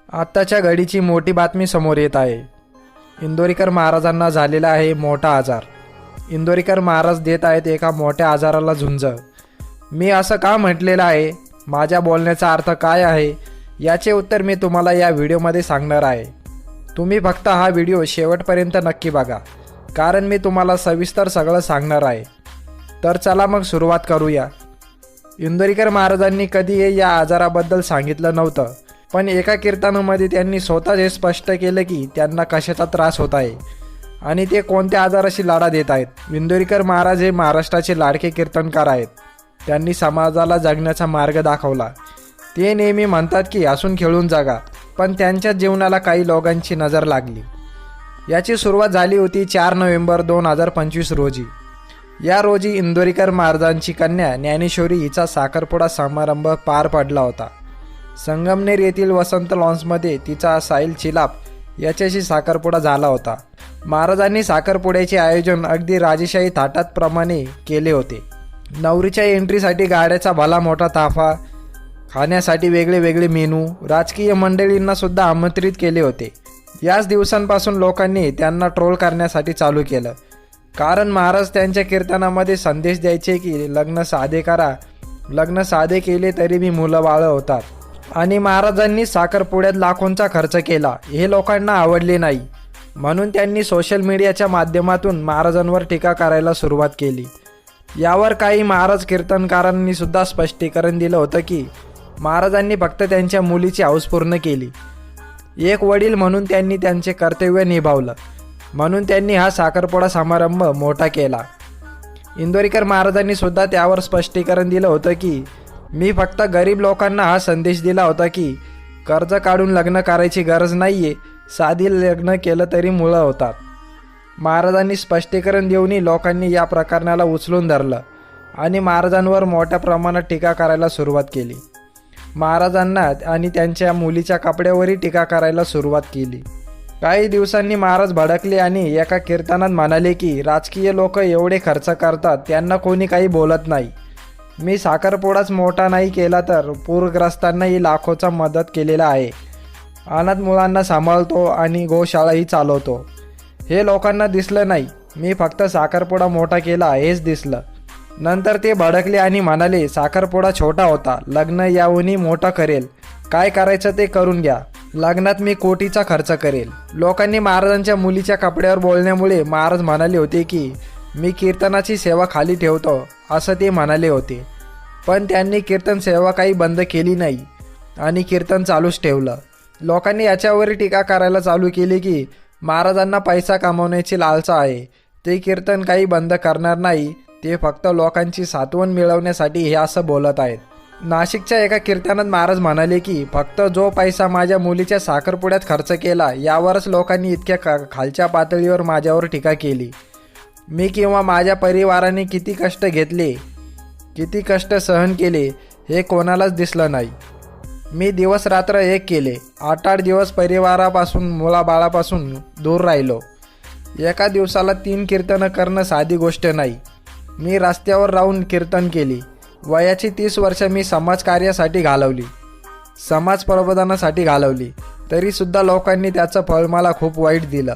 आत्ताच्या घडीची मोठी बातमी समोर येत आहे. इंदोरीकर महाराजांना झालेला आहे मोठा आजार. इंदोरीकर महाराज देत आहेत एका मोठ्या आजाराला झुंज. मी असं का म्हटलेलं आहे, माझ्या बोलण्याचा अर्थ काय आहे, याचे उत्तर मी तुम्हाला या व्हिडिओमध्ये सांगणार आहे. तुम्ही फक्त हा व्हिडिओ शेवटपर्यंत नक्की बघा, कारण मी तुम्हाला सविस्तर सगळं सांगणार आहे. तर चला मग सुरुवात करूया. इंदोरीकर महाराजांनी कधी या आजाराबद्दल सांगितलं नव्हतं, पण एका कीर्तनामध्ये त्यांनी स्वतःच हे स्पष्ट केलं की त्यांना कशाचा त्रास होत आहे आणि ते कोणत्या आजाराशी लढा देत आहेत. इंदोरीकर महाराज हे महाराष्ट्राचे लाडके कीर्तनकार आहेत. त्यांनी समाजाला जगण्याचा मार्ग दाखवला. ते नेहमी म्हणतात की हसून खेळून जगा, पण त्यांच्या जीवनाला काही लोकांची नजर लागली. याची सुरुवात झाली होती 4 नोव्हेंबर 2025 रोजी. या रोजी इंदोरीकर महाराजांची कन्या ज्ञानेश्वरी हिचा साखरपुडा समारंभ पार पडला होता. संगमनेर येथील वसंत लॉन्समध्ये तिचा साहिल चिलाप याच्याशी साखरपुडा झाला होता. महाराजांनी साखरपुड्याचे आयोजन अगदी राजेशाही थाटात प्रमाणे केले होते. नवरीच्या एंट्रीसाठी गाड्याचा भला मोठा ताफा, खाण्यासाठी वेगळे वेगळे मेनू, राजकीय मंडळींना सुद्धा आमंत्रित केले होते. याच दिवसांपासून लोकांनी त्यांना ट्रोल करण्यासाठी चालू केलं, कारण महाराज त्यांच्या कीर्तनामध्ये संदेश द्यायचे की लग्न साधे करा, लग्न साधे केले तरी मी मुलं बाळं होतात. आणि महाराजांनी साखरपुड्यात लाखोंचा खर्च केला हे लोकांना आवडले नाही, म्हणून त्यांनी सोशल मीडियाच्या माध्यमातून महाराजांवर टीका करायला सुरुवात केली. यावर काही महाराज कीर्तनकारांनी सुद्धा स्पष्टीकरण दिलं होतं की महाराजांनी फक्त त्यांच्या मुलीची हौस पूर्ण केली. एक वडील म्हणून त्यांनी त्यांचे कर्तव्य निभावलं, म्हणून त्यांनी हा साखरपुडा समारंभ मोठा केला. इंदोरीकर महाराजांनी सुद्धा त्यावर स्पष्टीकरण दिलं होतं की मी फक्त गरीब लोकांना हा संदेश दिला होता की कर्ज काढून लग्न करायची गरज नाही आहे, साधी लग्न केलं तरी मुलं होतात. महाराजांनी स्पष्टीकरण देऊनही लोकांनी या प्रकरणाला उचलून धरलं आणि महाराजांवर मोठ्या प्रमाणात टीका करायला सुरुवात केली. महाराजांना आणि त्यांच्या मुलीच्या कपड्यावरही टीका करायला सुरुवात केली. काही दिवसांनी महाराज भडकले आणि एका कीर्तनात म्हणाले की राजकीय लोक एवढे खर्च करतात, त्यांना कोणी काही बोलत नाही. मी साखरपुडाच मोठा नाही केला तर पूरग्रस्तांनाही लाखोचा मदत केलेला आहे. अनाथ मुलांना सांभाळतो आणि गोशाळाही चालवतो. हे लोकांना दिसलं नाही, मी फक्त साखरपुडा मोठा केला हेच दिसलं. नंतर ते भडकले आणि म्हणाले साखरपुडा छोटा होता, लग्न याहूनही मोठा करेल, काय करायचं ते करून घ्या, लग्नात मी कोटीचा खर्च करेल. लोकांनी महाराजांच्या मुलीच्या कपड्यावर बोलण्यामुळे महाराज म्हणाले होते की मी कीर्तनाची सेवा खाली ठेवतो असं ते म्हणाले होते, पण त्यांनी कीर्तन सेवा काही बंद केली नाही आणि कीर्तन चालूच ठेवलं. लोकांनी याच्यावर टीका करायला चालू केली की महाराजांना पैसा कमावण्याची लालसा आहे, ते कीर्तन काही बंद करणार नाही, ते फक्त लोकांची सात्वन मिळवण्यासाठी हे असं बोलत आहेत. नाशिकच्या एका कीर्तनात महाराज म्हणाले की फक्त जो पैसा माझ्या मुलीच्या साखरपुड्यात खर्च केला यावरच लोकांनी इतक्या खालच्या पातळीवर माझ्यावर टीका केली. मी किंवा माझ्या परिवाराने किती कष्ट घेतले, किती कष्ट सहन केले हे कोणालाच दिसलं नाही. मी दिवस रात्र एक केले, 8 दिवस परिवारापासून मुलाबाळापासून दूर राहिलो. एका दिवसाला 3 कीर्तनं करणं साधी गोष्ट नाही. मी रस्त्यावर राहून कीर्तन केली. वयाची 30 वर्ष मी समाजकार्यासाठी घालवली, समाज प्रबोधनासाठी घालवली, तरीसुद्धा लोकांनी त्याचं फळ मला खूप वाईट दिलं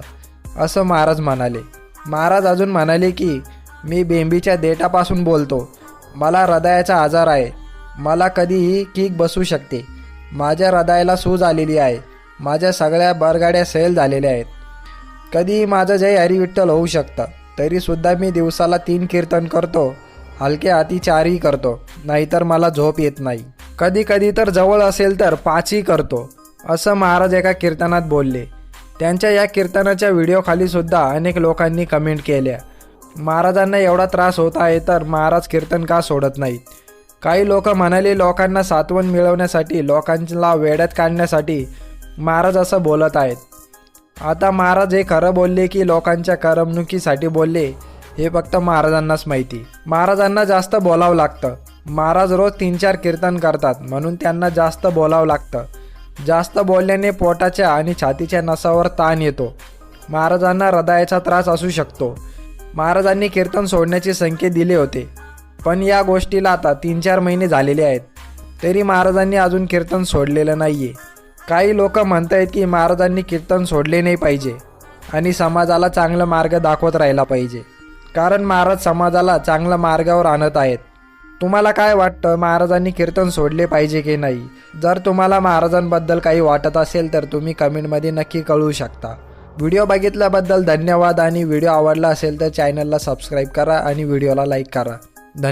असं महाराज म्हणाले. महाराज अजून म्हणाले की मी बेंबीच्या देठापासून बोलतो, मला हृदयाचा आजार आहे, मला कधीही कीक बसू शकते, माझ्या हृदयाला सूज आलेली आहे, माझ्या सगळ्या बरगाड्या सैल झालेल्या आहेत, कधीही माझं जय हरिविठ्ठल होऊ शकतं, तरीसुद्धा मी दिवसाला 3 कीर्तन करतो, हलक्या हाती 4ही करतो, नाहीतर मला झोप येत नाही, कधी कधी तर जवळ असेल तर 5ही करतो असं महाराज एका कीर्तनात बोलले. त्यांच्या या कीर्तनाच्या व्हिडिओखाली सुद्धा अनेक लोकांनी कमेंट केल्या, महाराजांना एवढा त्रास होत आहे तर महाराज कीर्तन का सोडत नाहीत. काही लोक म्हणाले लोकांना सात्वन मिळवण्यासाठी, लोकांना वेड्यात काढण्यासाठी महाराज असं बोलत आहेत. आता महाराज हे खरं बोलले की लोकांच्या करमणुकीसाठी बोलले हे फक्त महाराजांनाच माहिती. महाराजांना जास्त बोलावं लागतं. महाराज रोज 3-4 कीर्तन करतात, म्हणून त्यांना जास्त बोलावं लागतं. जास्त बोलल्याने पोटाच्या आणि छातीच्या नसावर ताण येतो. महाराजांना हृदयाचा त्रास असू शकतो. महाराजांनी कीर्तन सोडण्याचे संकेत दिले होते, पण या गोष्टीला आता 3-4 महिने झालेले आहेत, तरी महाराजांनी अजून कीर्तन सोडलेलं नाही आहे. काही लोक म्हणत आहेत की महाराजांनी कीर्तन सोडले नाही पाहिजे आणि समाजाला चांगला मार्ग दाखवत राहिला पाहिजे, कारण महाराज समाजाला चांगल्या मार्गावर आणत आहेत. तुम्हाला काय वाटतं, महाराजांनी कीर्तन सोडले पाहिजे की नाही? जर तुम्हाला महाराजांबद्दल काही वाटत असेल तर तुम्ही कमेंटमध्ये नक्की कळवू शकता. व्हिडिओ बघितल्याबद्दल धन्यवाद आणि व्हिडिओ आवडला असेल तर चॅनलला सबस्क्राईब करा आणि व्हिडिओला लाईक करा.